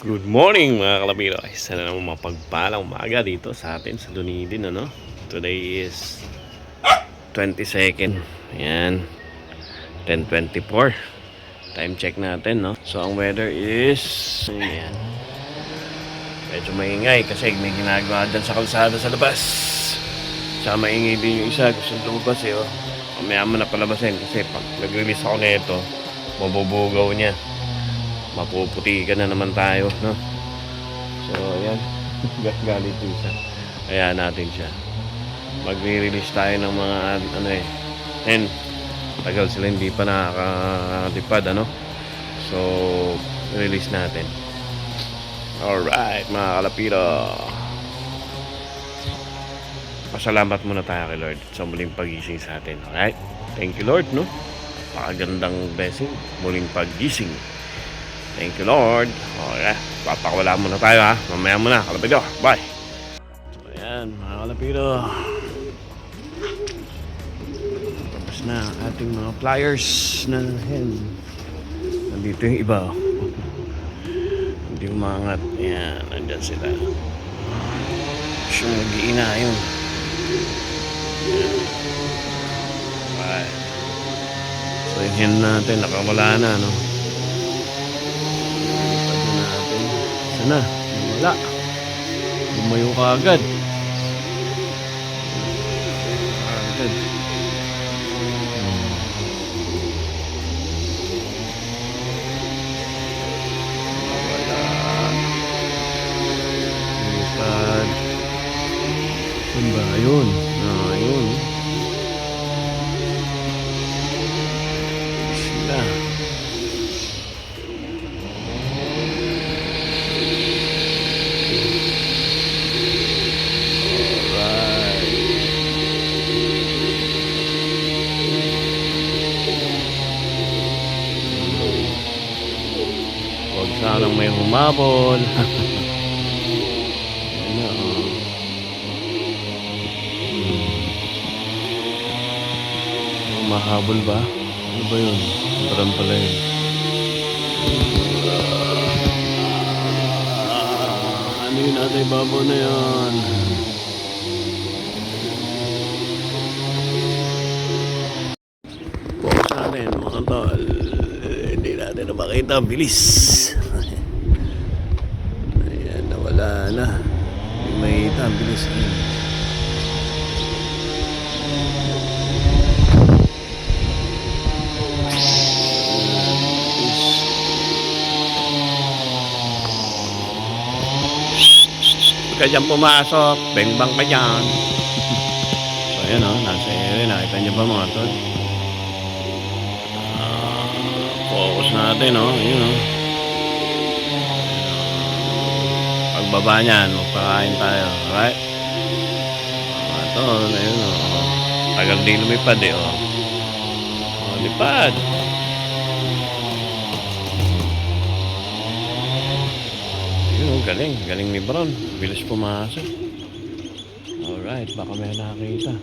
Good morning mga kalabiro. Sana naman mapagpalang umaga dito sa atin sa Dunedin, ano? Today is 22nd. Ayan. 10:24. Time check natin, no? So ang weather is ayan. Medyo maingay kasi may ginagawa dyan sa kalsada sa labas. Tsaka maingay din yung isa. Gusto lumabas eh, oh. Mamaya mo na palabasin kasi pag nag-release ako nito, mabubugaw niya. Mapuputi ka na naman tayo, no? So, ayan. Galit yung isa. Kaya natin siya. Magre-release tayo ng mga, ano eh. And, tagal sila hindi pa nakakatipad, ano? So, release natin. Alright, mga kalapiro. Pasalamat muna tayo kay Lord sa muling pagising sa atin. Alright? Thank you, Lord, no? Pakagandang blessing. Muling pagising. Thank you, Lord. Okay, papakawala muna tayo, ha. Mamaya muna, kalapiro. Bye. So, ayan, mga kalapiro. Tapos na ating mga pliers na hen. Nandito yung iba, oh. Hindi umangat. Ayan, nandyan sila. Siyang mag-iina yun. Right. So, yung hen natin, nakawala na, no? Na, wala. Lumayo ka agad. Agad. Wala. Lipad. Saan ba? Ayun. Ayun. Sila. Huwag sanang may humabol. Ano, mahabol ba? Ano ba yun? Parang pala yun. Ano yun natin babaw na yun? Focus natin mga tol. Hindi natin na makita. Bilis. Ayan, nawala na. Hindi makita. Bilis. Huwag ka dyan pumasok. Bengbang ka dyan. So ayan o. Nasa area. Nakita niyo ba mga tol? Focus natin, oh. Ayun, oh. Pagbaba niyan, magpakain tayo. Alright? Ito, ayun, oh. Tagal di lumipad, eh, oh. Oh, lipad. Ayun, oh. Galing. Galing ni Brown. Bilis pumasok. Alright, baka may nakakita.